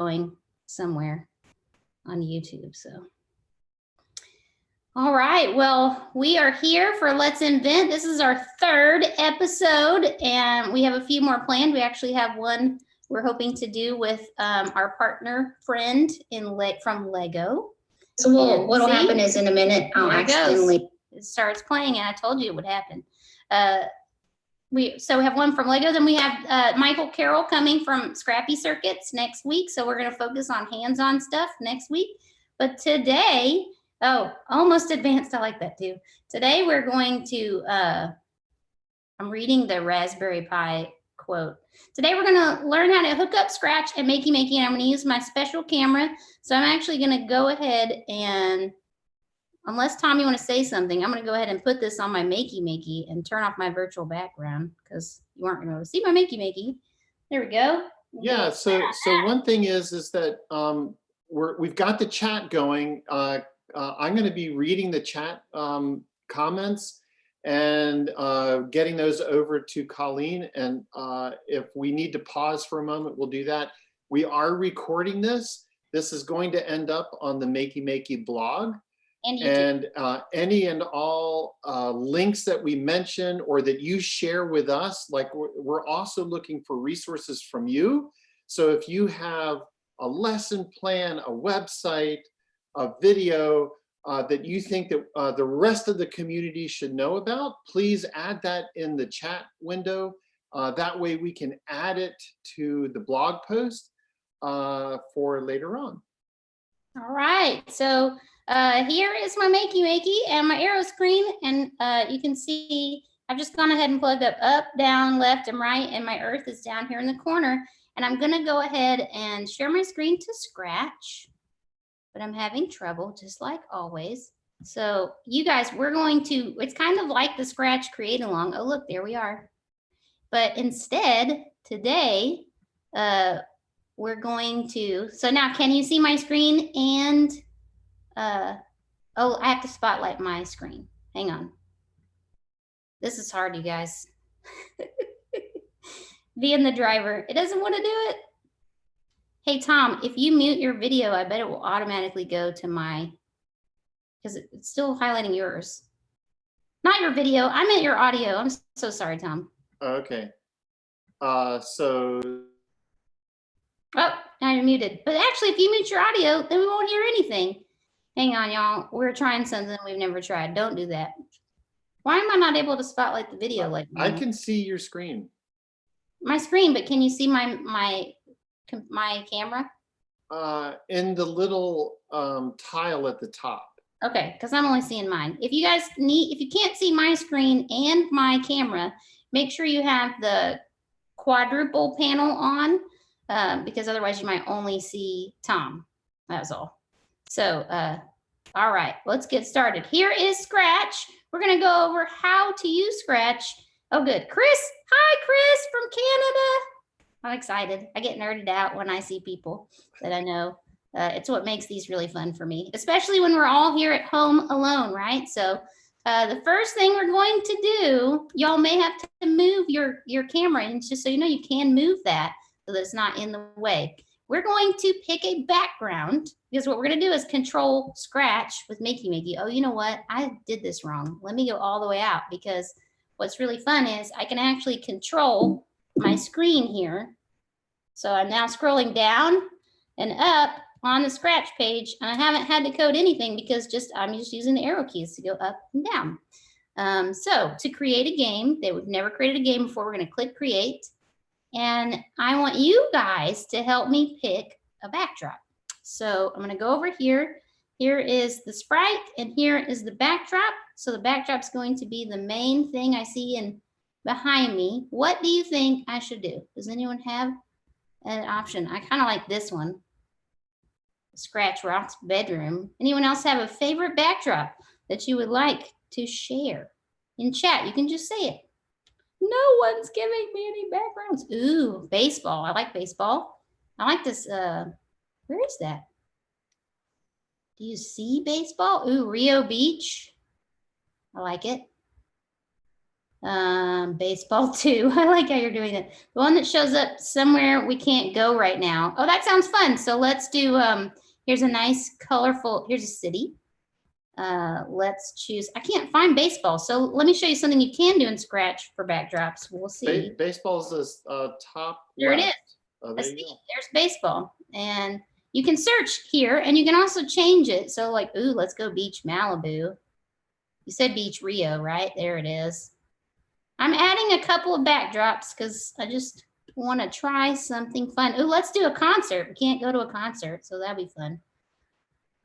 going somewhere on YouTube. So, all right, well, we are here for Let's Invent. This is our 3rd episode, and we have a few more planned. We actually have one we're hoping to do with our partner friend from Lego. So what'll happen is in a minute, I'll accidentally. It starts playing, and I told you it would happen. We have one from Lego. Then we have Michael Carroll coming from Scrappy Circuits next week. So we're going to focus on hands-on stuff next week. But today, almost advanced. I like that too. Today we're going to, I'm reading the Raspberry Pi quote. Today we're going to learn how to hook up Scratch and Makey Makey, and I'm going to use my special camera. So I'm actually going to go ahead and, unless Tom, you want to say something, I'm going to go ahead and put this on my Makey Makey and turn off my virtual background because you aren't going to be able to see my Makey Makey. There we go. Yeah. So one thing is that we've got the chat going. I'm going to be reading the chat comments and getting those over to Colleen. And if we need to pause for a moment, we'll do that. We are recording this. This is going to end up on the Makey Makey blog. And any and all links that we mention or that you share with us, like we're also looking for resources from you. So if you have a lesson plan, a website, a video that you think that the rest of the community should know about, please add that in the chat window. That way we can add it to the blog post for later on. All right, so here is my Makey Makey and my arrow screen, and you can see I've just gone ahead and plugged up, down, left, and right, and my earth is down here in the corner. And I'm gonna go ahead and share my screen to Scratch, but I'm having trouble just like always. So you guys, we're going to, it's kind of like the Scratch create along. Oh, look, there we are. But instead, today, we're going to, so now can you see my screen? And, oh, I have to spotlight my screen. Hang on. This is hard, you guys. Being the driver, it doesn't want to do it. Hey, Tom, if you mute your video, I bet it will automatically go to my, because it's still highlighting yours. Not your video, I meant your audio. I'm so sorry, Tom. Okay. So. Oh, now you're muted. But actually, if you mute your audio, then we won't hear anything. Hang on, y'all. We're trying something we've never tried. Don't do that. Why am I not able to spotlight the video like I can see your screen. My screen, but can you see my camera? In the little tile at the top. Okay, because I'm only seeing mine. If you guys need, if you can't see my screen and my camera, make sure you have the quadruple panel on, because otherwise you might only see Tom. That's all. So, all right, let's get started. Here is Scratch. We're gonna go over how to use Scratch. Oh, good. Chris, hi, Chris from Canada. I'm excited. I get nerded out when I see people that I know. It's what makes these really fun for me, especially when we're all here at home alone, right? So the first thing we're going to do, y'all may have to move your camera, and just so you know, you can move that so that it's not in the way. We're going to pick a background, because what we're going to do is control Scratch with Makey Makey. Oh, you know what? I did this wrong. Let me go all the way out, because what's really fun is I can actually control my screen here. So I'm now scrolling down and up on the Scratch page, and I haven't had to code anything because I'm just using the arrow keys to go up and down. So to create a game, we've never created a game before, we're going to click create, and I want you guys to help me pick a backdrop. So I'm going to go over here. Here is the sprite, and here is the backdrop. So the backdrop is going to be the main thing I see behind me. What do you think I should do? Does anyone have an option? I kind of like this one. Scratch Rock's bedroom. Anyone else have a favorite backdrop that you would like to share? In chat, you can just say it. No one's giving me any backgrounds. Ooh, baseball. I like baseball. I like this. Where is that? Do you see baseball? Ooh, Rio Beach. I like it. Baseball too. I like how you're doing it. The one that shows up somewhere we can't go right now. Oh, that sounds fun. So let's do, here's a nice colorful, here's a city. Let's choose, I can't find baseball. So let me show you something you can do in Scratch for backdrops. We'll see. Baseball's this top There left. it is. Oh, Let's there you see. go. There's baseball. And you can search here and you can also change it. So like, ooh, let's go Beach Malibu. You said Beach Rio, right? There it is. I'm adding a couple of backdrops because I just want to try something fun. Ooh, let's do a concert. We can't go to a concert, so that'll be fun.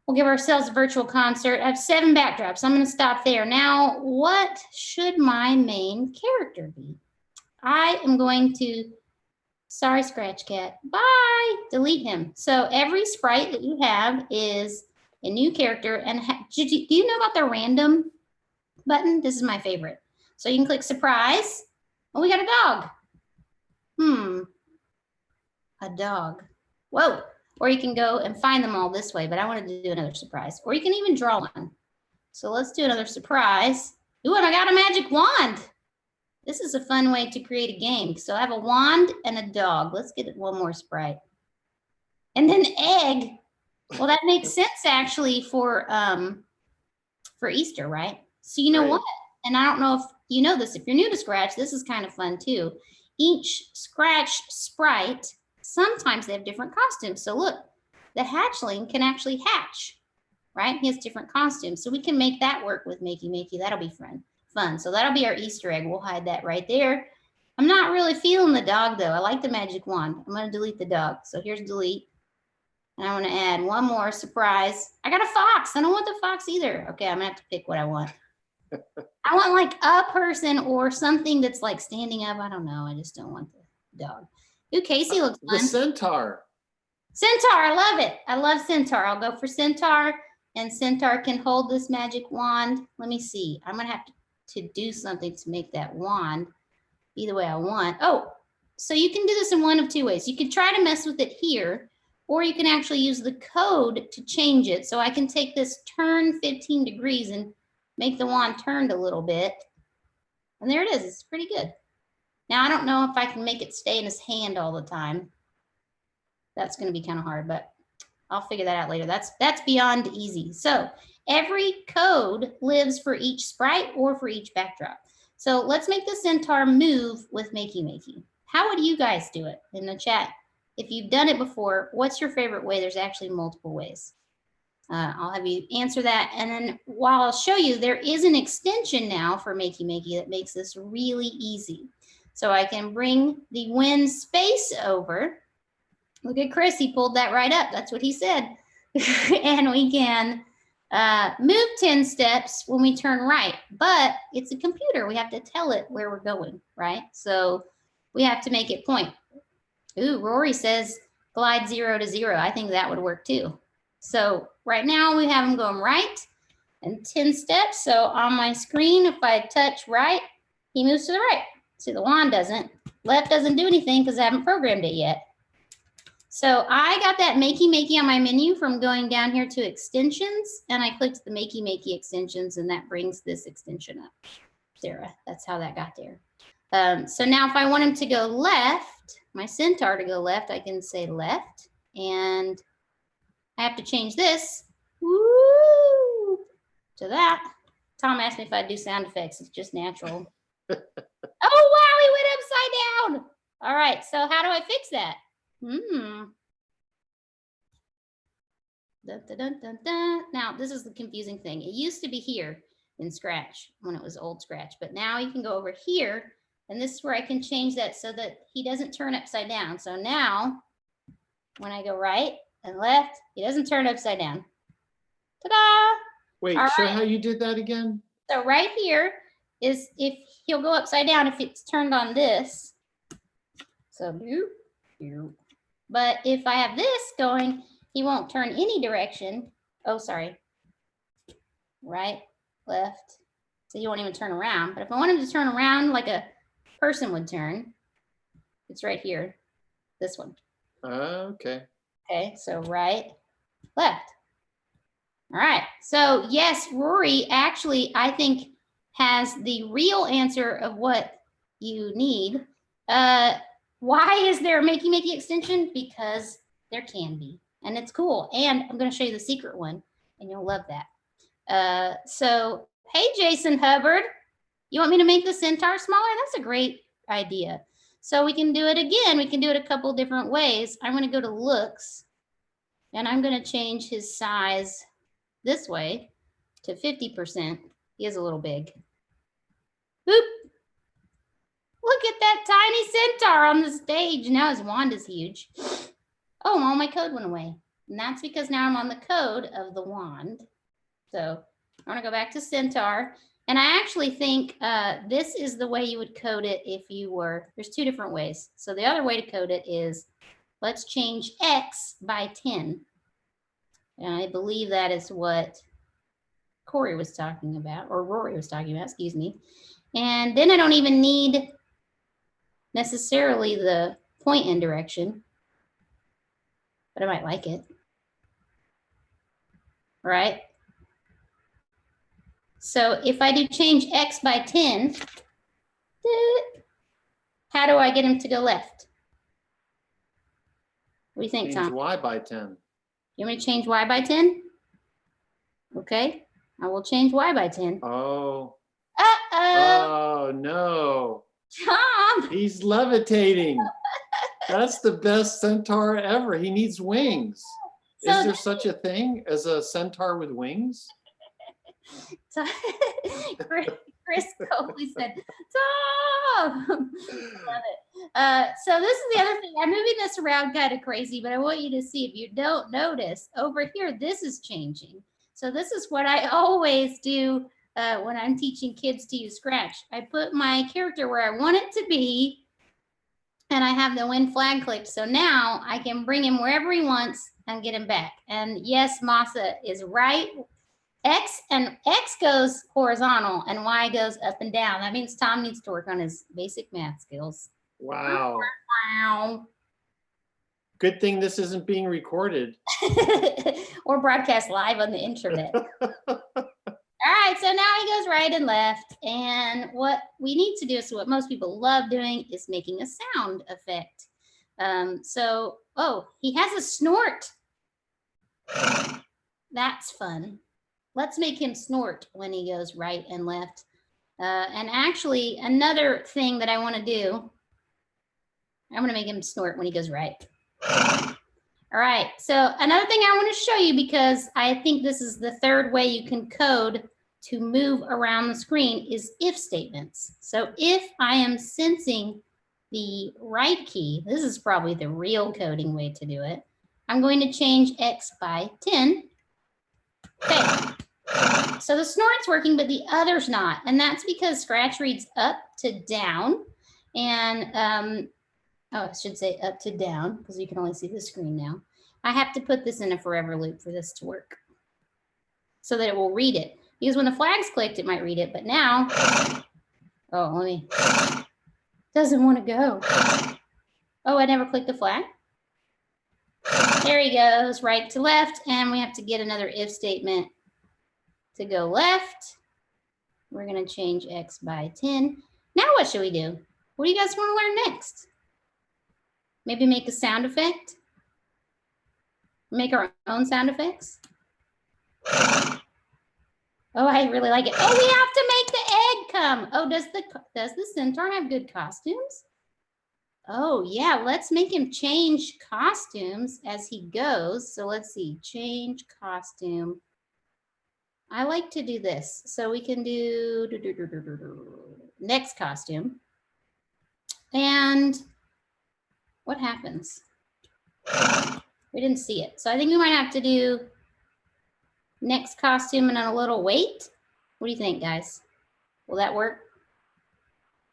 We'll give ourselves a virtual concert. I have 7 backdrops. I'm going to stop there. Now, what should my main character be? I am going to, sorry, Scratch Cat. Bye. Delete him. So every sprite that you have is a new character. And do you know about the random button? This is my favorite. So you can click surprise. Oh, we got a dog. A dog. Whoa. Or you can go and find them all this way, but I wanted to do another surprise. Or you can even draw one. So let's do another surprise. Ooh, and I got a magic wand. This is a fun way to create a game. So I have a wand and a dog. Let's get one more sprite. And then egg. Well, that makes sense actually for Easter, right? So you know what? And I don't know if you know this. If you're new to Scratch, this is kind of fun too. Each Scratch sprite, sometimes they have different costumes. So look, the hatchling can actually hatch, right? He has different costumes. So we can make that work with Makey Makey. That'll be fun. So that'll be our Easter egg. We'll hide that right there. I'm not really feeling the dog though. I like the magic wand. I'm going to delete the dog. So here's delete. And I want to add one more surprise. I got a fox. I don't want the fox either. Okay, I'm going to have to pick what I want. I want like a person or something that's like standing up. I don't know. I just don't want the dog. Ooh, Casey looks fun. The centaur. Centaur, I love it. I love centaur. I'll go for centaur, and centaur can hold this magic wand. Let me see. I'm gonna have to do something to make that wand be the way I want. Oh, so you can do this in one of 2 ways. You could try to mess with it here, or you can actually use the code to change it. So I can take this turn 15 degrees and make the wand turned a little bit. And there it is. It's pretty good. Now, I don't know if I can make it stay in his hand all the time. That's going to be kind of hard, but I'll figure that out later. That's beyond easy. So every code lives for each sprite or for each backdrop. So let's make the centaur move with Makey Makey. How would you guys do it in the chat? If you've done it before, what's your favorite way? There's actually multiple ways. I'll have you answer that. And then while I'll show you, there is an extension now for Makey Makey that makes this really easy. So I can bring the win space over. Look at Chris, he pulled that right up. That's what he said. And we can move 10 steps when we turn right, but it's a computer. We have to tell it where we're going, right? So we have to make it point. Ooh, Rory says glide 0 to 0. I think that would work too. So right now we have him going right and 10 steps. So on my screen, if I touch right, he moves to the right. See, the wand doesn't. Left doesn't do anything because I haven't programmed it yet. So I got that Makey Makey on my menu from going down here to extensions, and I clicked the Makey Makey extensions, and that brings this extension up. Sarah, that's how that got there. So now if I want him to go left, my centaur to go left, I can say left, and I have to change this woo, to that. Tom asked me if I'd do sound effects. It's just natural. Oh, wow, he went upside down. All right, so how do I fix that? Dun, dun, dun, dun, dun. Now, this is the confusing thing. It used to be here in Scratch when it was old Scratch, but now you can go over here, and this is where I can change that so that he doesn't turn upside down. So now, when I go right and left, he doesn't turn upside down. Ta-da! Wait, All show right. how you did that again? So right here is if he'll go upside down if it's turned on this. So, but if I have this going, he won't turn any direction. Oh, sorry. Right, left. So he won't even turn around. But if I want him to turn around like a person would turn, it's right here, this one. Okay. Okay, so right, left. All right, so yes, Rory actually, I think, has the real answer of what you need. Why is there a Makey Makey extension? Because there can be, and it's cool. And I'm going to show you the secret one, and you'll love that. So, hey, Jason Hubbard, you want me to make the centaur smaller? That's a great idea. So we can do it again. We can do it a couple different ways. I'm going to go to looks, and I'm going to change his size this way to 50%. He is a little big. Boop. Look at that tiny centaur on the stage. Now his wand is huge. Oh, all my code went away. And that's because now I'm on the code of the wand. So I want to go back to centaur. And I actually think this is the way you would code it if you were, there's two different ways. So the other way to code it is, let's change X by 10. And I believe that is what Corey was talking about, or Rory was talking about, excuse me. And then I don't even need necessarily the point in direction, but I might like it. Right? So if I do change X by 10, how do I get him to go left? What do you think, Tom? Change Y by 10. You want me to change Y by 10? Okay, I will change Y by 10. Oh. Uh-oh. Oh, no. Tom. He's levitating. That's the best centaur ever. He needs wings. So is there such a thing as a centaur with wings? Chris Coley said, Tom! Love it. So this is the other thing. I'm moving this around kind of crazy, but I want you to see, if you don't notice, over here, this is changing. So this is what I always do when I'm teaching kids to use Scratch. I put my character where I want it to be, and I have the win flag clicked. So now I can bring him wherever he wants and get him back. And yes, Masa is right. X goes horizontal and Y goes up and down. That means Tom needs to work on his basic math skills. Wow. Wow. Good thing this isn't being recorded. Or broadcast live on the internet. All right, so now he goes right and left. And what we need to do, so what most people love doing, is making a sound effect. Oh, he has a snort. That's fun. Let's make him snort when he goes right and left. And actually, another thing that I want to do, I'm going to make him snort when he goes right. All right, so another thing I want to show you, because I think this is the third way you can code to move around the screen, is if statements. So if I am sensing the right key, this is probably the real coding way to do it. I'm going to change X by 10. Okay. So the snort's working, but the other's not. And that's because Scratch reads up to down. And, I should say up to down, because you can only see the screen now. I have to put this in a forever loop for this to work, so that it will read it. Because when the flag's clicked, it might read it. But now, doesn't want to go. Oh, I never clicked the flag. There he goes, right to left. And we have to get another if statement to go left. We're going to change X by 10. Now what should we do? What do you guys want to learn next? Maybe make a sound effect? Make our own sound effects? Oh, I really like it. Oh, we have to make the egg come. Oh, does the centaur have good costumes? Oh, yeah, let's make him change costumes as he goes. So let's see, change costume. I like to do this. So we can do next costume. And what happens? We didn't see it. So I think we might have to do next costume and then a little wait. What do you think, guys? Will that work?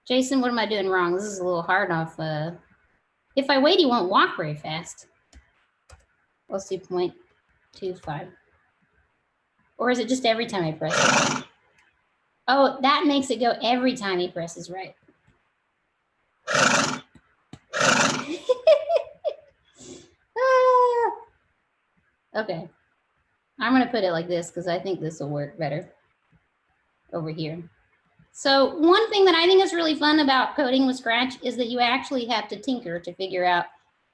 Jason, what am I doing wrong? This is a little hard off. If I wait, he won't walk very fast. Let's do 0.25. Or is it just every time I press it? Oh, that makes it go every time he presses right. Okay. I'm going to put it like this because I think this will work better over here. So one thing that I think is really fun about coding with Scratch is that you actually have to tinker to figure out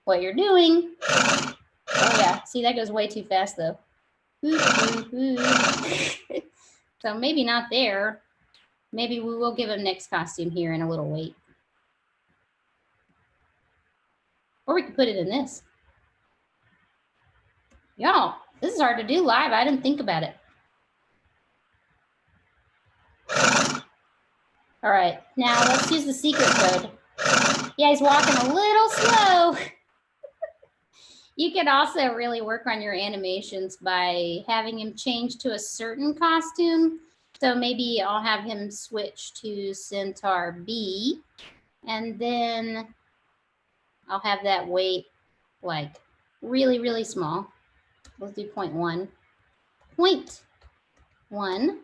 what you're doing. Oh yeah, see that goes way too fast though. So maybe not there. Maybe we will give him next costume here in a little wait. Or we could put it in this. Y'all, this is hard to do live. I didn't think about it. All right, now let's use the secret code. Yeah, he's walking a little slow. You can also really work on your animations by having him change to a certain costume. So maybe I'll have him switch to Centaur B, and then I'll have that weight like really, really small. Let's do 0.1. 0.1.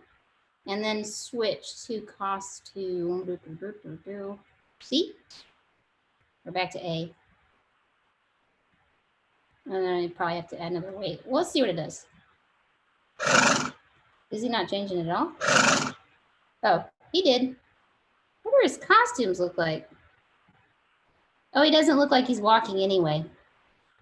And then switch to costume. See? We're back to A. And then I probably have to add another weight. Let's see what it does. Is he not changing it at all? Oh, he did. What do his costumes look like? Oh, he doesn't look like he's walking anyway.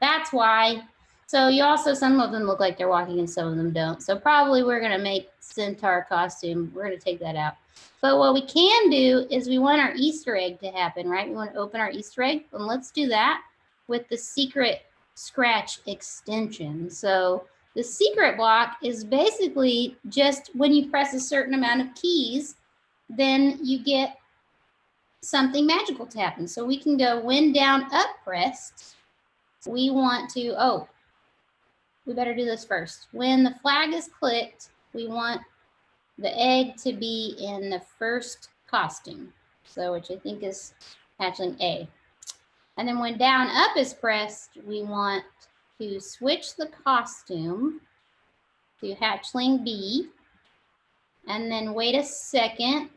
That's why. So you also, some of them look like they're walking and some of them don't. So probably we're going to make Centaur costume. We're going to take that out. But what we can do is we want our Easter egg to happen, right? We want to open our Easter egg. And let's do that with the secret Scratch extension. So the secret block is basically just when you press a certain amount of keys, then you get something magical to happen. So we can go when down up pressed. We want to, oh, we better do this first. When the flag is clicked, we want the egg to be in the first costume. So which I think is hatchling A. And then when down up is pressed, we want to switch the costume to hatchling B. And then wait a second.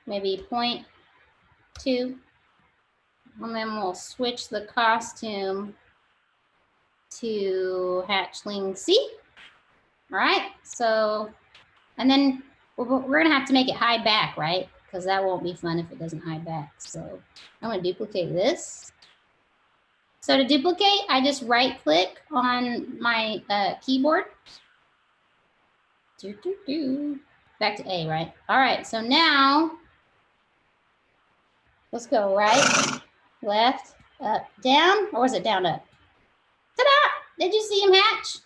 Maybe 0.2. And then we'll switch the costume to hatchling C. All right, so, and then we're gonna have to make it hide back, right? Because that won't be fun if it doesn't hide back. So I'm gonna duplicate this. So to duplicate, I just right click on my keyboard. Back to A, right? All right, so now let's go right, left, up, down, or was it down, up? Ta-da! Did you see him hatch?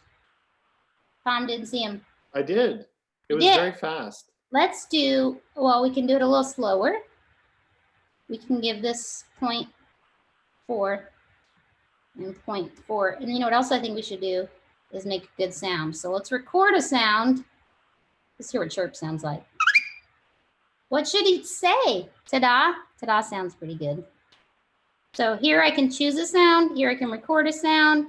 Tom didn't see him. I did. It was very fast. Let's do, well, we can do it a little slower. We can give this 0.4 and 0.4. And you know what else I think we should do is make a good sound. So let's record a sound. Let's hear what chirp sounds like. What should he say? Ta-da. Ta-da sounds pretty good. So here I can choose a sound. Here I can record a sound.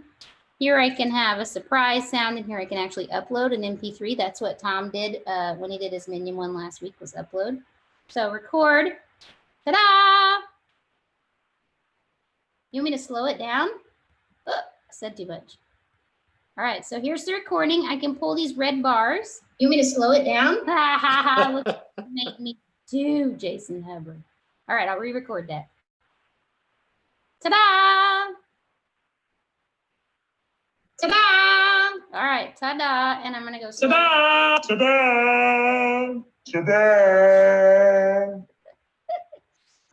Here I can have a surprise sound, and here I can actually upload an MP3. That's what Tom did when he did his Minion one last week, was upload. So record. Ta-da! You want me to slow it down? Oh, I said too much. All right, so here's the recording. I can pull these red bars. You want me to slow it down? Ha ha ha, look what you make me do, Jason Hubbard. All right, I'll re-record that. Ta-da! Ta-da! All right, ta-da, and I'm gonna go slow. Ta-da! Ta-da! Ta-da!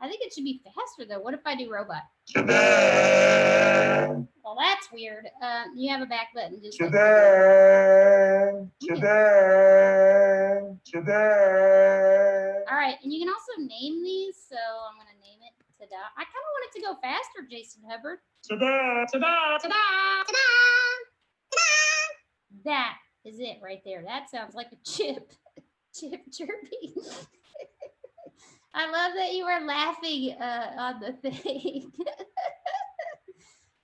I think it should be faster though. What if I do robot? Ta-da! Well, that's weird. You have a back button. Just like Ta-da! Ta-da! Ta-da! all right, and you can also name these. So I'm gonna name it Ta-da. I kind of want it to go faster, Jason Hubbard. Ta-da! Ta-da! Ta-da! Ta-da! That is it right there. That sounds like a chip. Chip chirping. I love that you were laughing on the thing.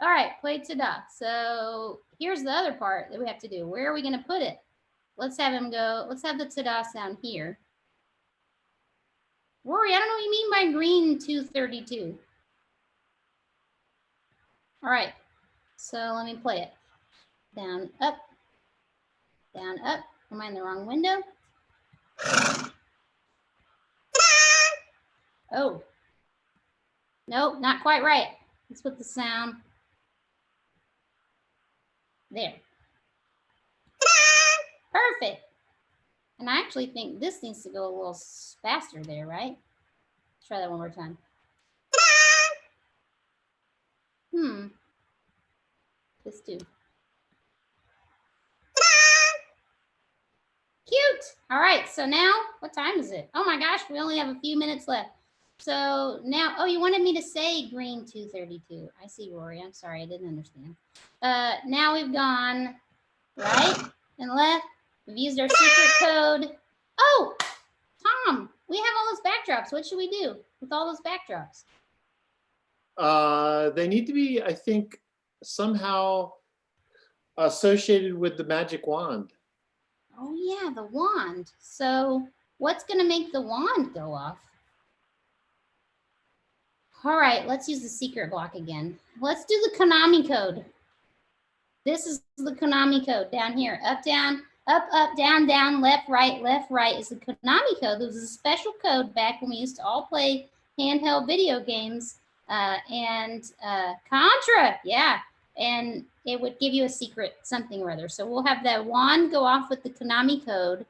All right, play ta-da. So here's the other part that we have to do. Where are we going to put it? Let's have him go. Let's have the ta-da sound here. Rory, I don't know what you mean by green 232. All right, so let me play it. Down, up, Am I in the wrong window? Oh. Nope, not quite right. Let's put the sound. There. Perfect. And I actually think this needs to go a little faster there, right? Try that one more time. This too. Cute. All right, so now, what time is it? Oh my gosh, we only have a few minutes left. So now, oh, you wanted me to say green 232. I see, Rory. I'm sorry, I didn't understand. Now we've gone right and left. We've used our secret code. Oh, Tom, we have all those backdrops. What should we do with all those backdrops? They need to be, I think, somehow associated with the magic wand. Oh yeah, the wand. So what's gonna make the wand go off? All right, let's use the secret block again. Let's do the Konami code. This is the Konami code down here. Up, down, up, down, down, left, right is the Konami code. This was a special code back when we used to all play handheld video games and Contra, yeah. And it would give you a secret something or other. So we'll have that wand go off with the Konami code.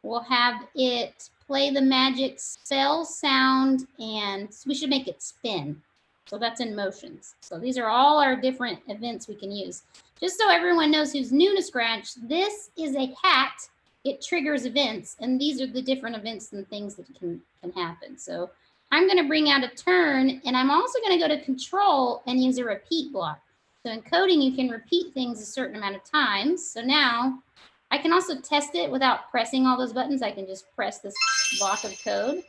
We'll have it play the magic spell sound, and we should make it spin. So that's in motions. So these are all our different events we can use. Just so everyone knows who's new to Scratch, this is a hat. It triggers events, and these are the different events and things that can happen. So I'm going to bring out a turn, and I'm also going to go to control and use a repeat block. So in coding, you can repeat things a certain amount of times. So now I can also test it without pressing all those buttons. I can just press this block of code.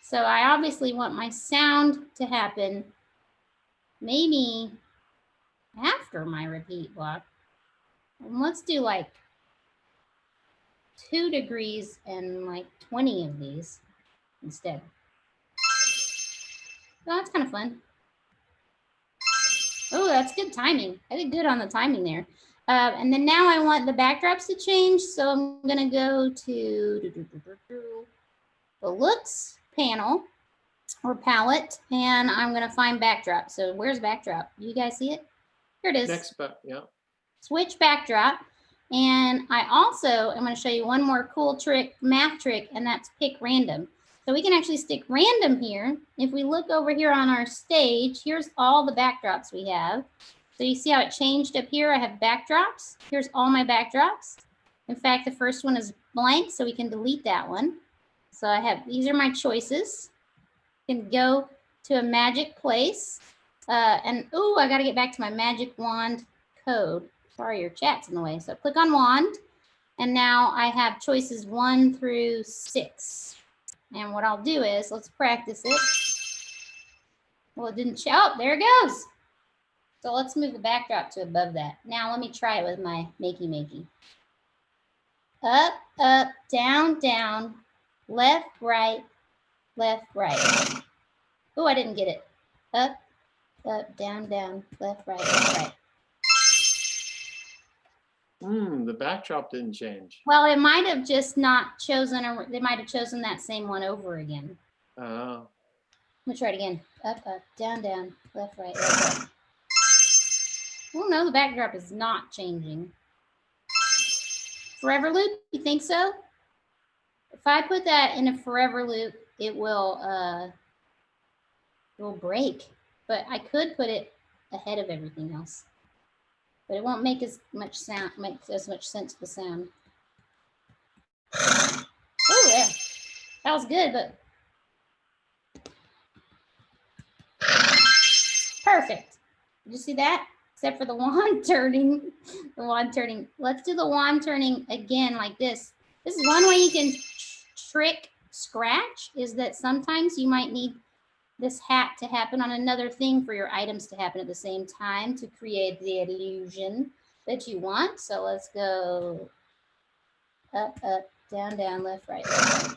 So I obviously want my sound to happen maybe after my repeat block. And let's do like 2 degrees and like 20 of these instead. So that's kind of fun. Oh, that's good timing. I did good on the timing there. And then now I want the backdrops to change. So I'm going to go to the looks panel or palette, and I'm going to find backdrop. So where's backdrop? You guys see it? Here it is. Next, yeah. Switch backdrop. And I also am going to show you one more cool trick, math trick, and that's pick random. So we can actually stick random here. If we look over here on our stage, here's all the backdrops we have. So you see how it changed up here? I have backdrops. Here's all my backdrops. In fact, the first one is blank, so we can delete that one. So I have, these are my choices. You can go to a magic place. And oh, I got to get back to my magic wand code. Sorry, your chat's in the way. So click on wand. And now I have choices 1 through 6. And what I'll do is, let's practice it. Well, it didn't show up. There it goes. So let's move the backdrop to above that. Now let me try it with my Makey Makey. Up, up, down, down, left, right, left, right. Oh, I didn't get it. Up, up, down, down, left, right, left, right. The backdrop didn't change. Well, it might have just not chosen, or they might have chosen that same one over again. Oh. Let me try it again. Up, up, down, down, left, right, left, right. Oh no, the backdrop is not changing. Forever loop, you think so? If I put that in a forever loop, it will break. But I could put it ahead of everything else. But it won't make as much sound, make as much sense of the sound. Oh yeah, that was good, but perfect. Did you see that? Except for the wand turning, the wand turning. Let's do the wand turning again like this. This is one way you can trick Scratch, is that sometimes you might need this hat to happen on another thing for your items to happen at the same time to create the illusion that you want. So let's go up, up, down, down, left, right, left, right.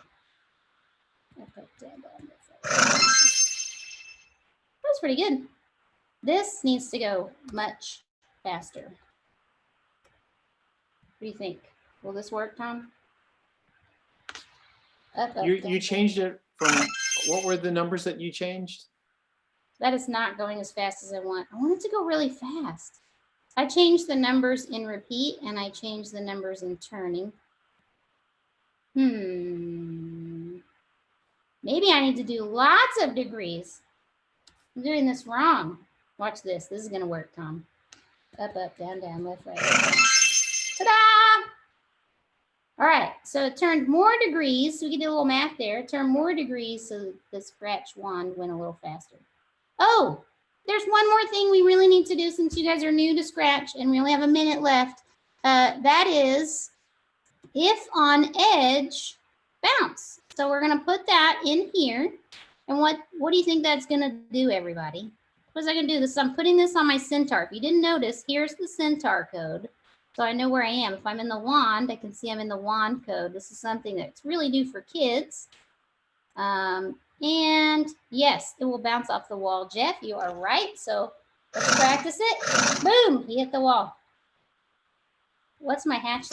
Up, up, down, down, left, right. That's pretty good. This needs to go much faster. do you think? Will this work, Tom? Up, up, You down. changed it from, what were the numbers that you changed? That is not going as fast as I want. I want it to go really fast. I changed the numbers in repeat and I changed the numbers in turning. Maybe I need to do lots of degrees. I'm doing this wrong. Watch this. This is going to work, Tom. Up, up, down, down, left, right. Ta-da! All right, so it turned more degrees. So we can do a little math there. It turned more degrees so the scratch wand went a little faster. Oh, there's one more thing we really need to do since you guys are new to Scratch and we only have a minute left. That is IfOnEdge Bounce. So we're going to put that in here. And what do you think that's going to do, everybody? What is that going to do? I'm putting this on my centaur. If you didn't notice, here's the centaur code. So I know where I am. If I'm in the wand, I can see I'm in the wand code. This is something that's really due for kids. And yes, it will bounce off the wall. Jeff, you are right. So let's practice it. Boom, he hit the wall. What's my hatch?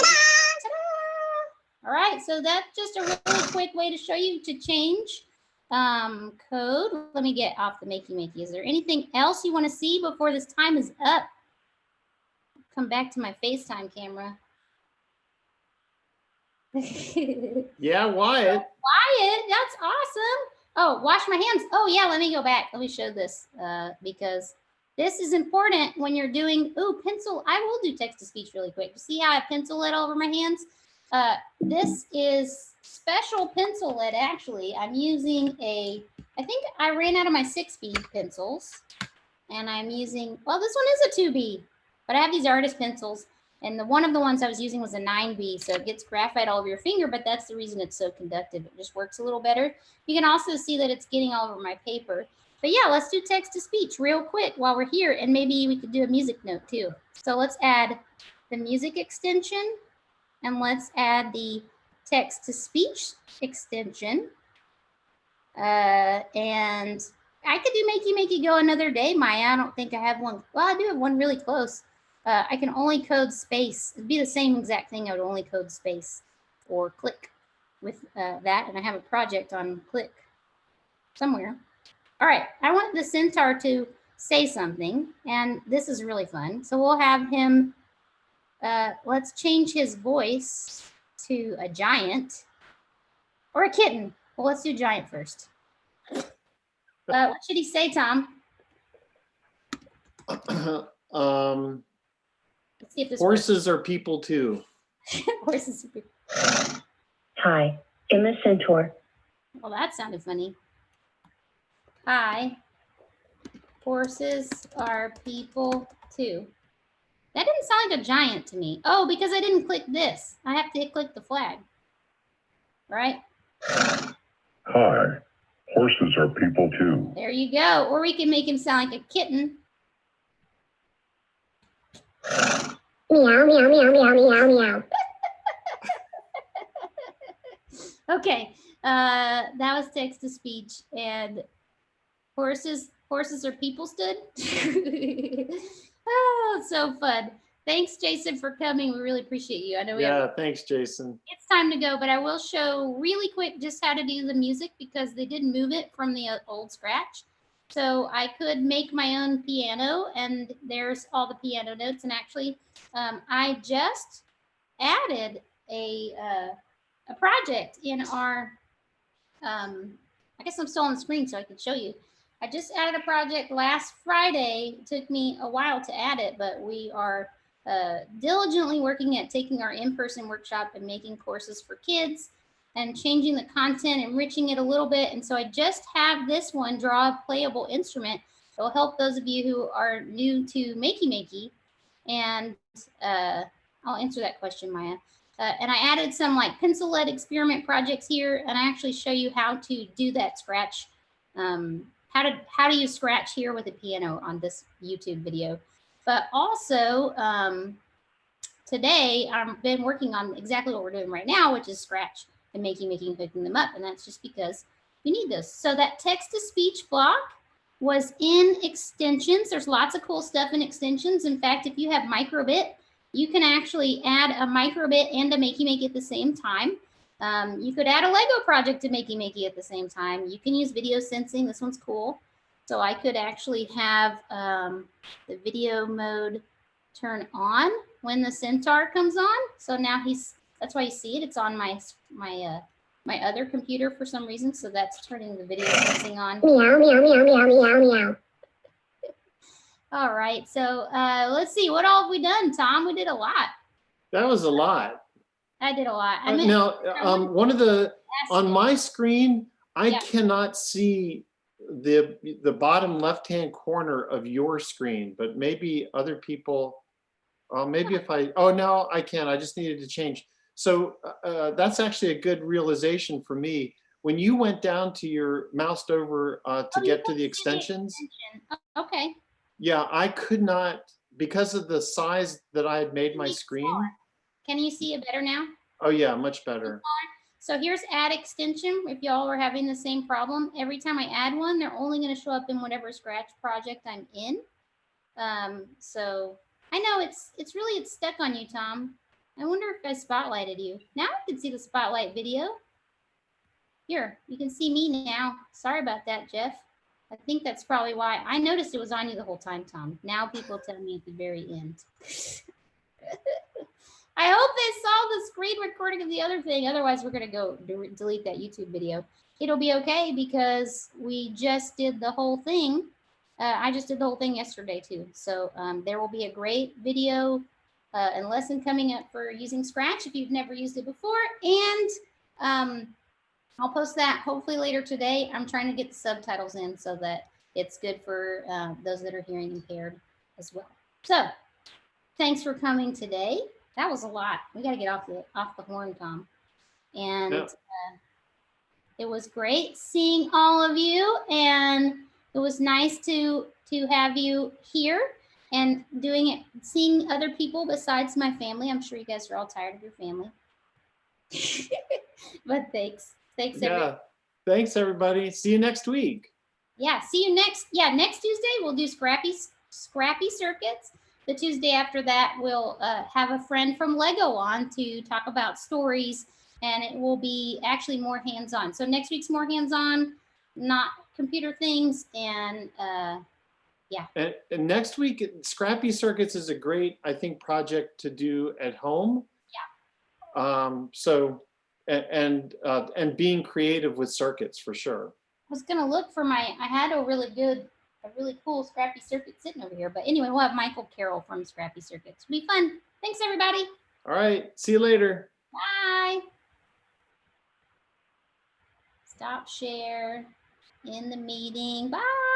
All right, so that's just a really quick way to show you to change code. Let me get off the Makey Makey. Is there anything else you want to see before this time is up? Come back to my FaceTime camera. Yeah, Wyatt. Wyatt, that's awesome. Oh, wash my hands. Oh yeah, let me go back. Let me show this because this is important when you're doing, pencil. I will do text to speech really quick. See how I pencil lead all over my hands? This is special pencil lead, actually. I'm using I think I ran out of my 6B pencils and I'm using, well, this one is a 2B, but I have these artist pencils. And one of the ones I was using was a 9B, so it gets graphite all over your finger, but that's the reason it's so conductive. It just works a little better. You can also see that it's getting all over my paper. But yeah, let's do text to speech real quick while we're here, and maybe we could do a music note too. So let's add the music extension, and let's add the text to speech extension. And I could do Makey Makey go another day, Maya. I don't think I have one. Well, I do have one really close. I can only code space. It'd be the same exact thing. I would only code space or click with that. And I have a project on click somewhere. All right. I want the centaur to say something. And this is really fun. So we'll have him. Let's change his voice to a giant or a kitten. Well, let's do giant first. What should he say, Tom? Let's see if this Horses are people too. Horses are people. Hi, I'm a centaur. Well, that sounded funny. Hi, horses are people too. That didn't sound like a giant to me. Oh, because I didn't click this. I have to click the flag. Right? Hi, horses are people too. There you go. Or we can make him sound like a kitten. Meow, meow, meow, meow, meow, meow. Okay, that was text to speech, and horses are people stood. Oh, it's so fun. Thanks, Jason, for coming. We really appreciate you. I know we have, Thanks, Jason. it's time to go, but I will show really quick just how to do the music because they did move it from the old Scratch. So I could make my own piano, and there's all the piano notes. And actually, I just added a project in our, I guess I'm still on the screen so I can show you. I just added a project last Friday. It took me a while to add it, but we are diligently working at taking our in-person workshop and making courses for kids and changing the content, enriching it a little bit. And so I just have this one, draw a playable instrument. It will help those of you who are new to Makey Makey. And I'll answer that question, Maya. And I added some like pencil lead experiment projects here. And I actually show you how to do that Scratch, how to use Scratch here with a piano on this YouTube video. But also today I've been working on exactly what we're doing right now, which is Scratch and Makey Makey and hooking them up. And that's just because you need this. So that text to speech block was in extensions. There's lots of cool stuff in extensions. In fact, if you have microbit, you can actually add a microbit and a Makey Makey at the same time. You could add a Lego project to Makey Makey at the same time. You can use video sensing. This one's cool. So I could actually have the video mode turn on when the centaur comes on. So now that's why you see it. It's on my other computer for some reason. So that's turning the video sensing on. Meow, meow, meow, meow, meow, meow. All right. So let's see. What all have we done, Tom? We did a lot. That was a lot. I did a lot. Now, one of the, on my screen, I Yeah. cannot see the bottom left-hand corner of your screen, but maybe other people, maybe if no, I can. I just needed to change. So that's actually a good realization for me. When you went down to your moused over to get to the extensions. Okay. Yeah, I could not, because of the size that I had made my screen. Can you see it better now? Oh yeah, much better. So here's add extension. If y'all are having the same problem, every time I add one, they're only going to show up in whatever Scratch project I'm in. So I know it's stuck on you, Tom. I wonder if I spotlighted you. Now I can see the spotlight video. Here, you can see me now. Sorry about that, Jeff. I think that's probably why. I noticed it was on you the whole time, Tom. Now people tell me at the very end. I hope they saw the screen recording of the other thing. Otherwise, we're going to go delete that YouTube video. It'll be okay because we just did the whole thing. I just did the whole thing yesterday too. So there will be a great video and lesson coming up for using Scratch if you've never used it before. And I'll post that hopefully later today. I'm trying to get the subtitles in so that it's good for those that are hearing impaired as well. So thanks for coming today. That was a lot. We got to get off the horn, Tom. And Yeah. It was great seeing all of you, and it was nice to have you here and doing it, seeing other people besides my family. I'm sure you guys are all tired of your family. But thanks. Thanks, everybody. Yeah. Thanks, everybody. See you next week. Yeah, see you next Tuesday. We'll do Scrappy Circuits. The Tuesday after that, we'll have a friend from Lego on to talk about stories, and it will be actually more hands-on. So next week's more hands-on, not computer things, and yeah. And next week, Scrappy Circuits is a great, I think, project to do at home. Yeah. So, and being creative with circuits for sure. I was gonna look for I had a really cool Scrappy Circuit sitting over here. But anyway, we'll have Michael Carroll from Scrappy Circuits. It'll be fun. Thanks, everybody. All right. See you later. Bye. Stop share in the meeting. Bye.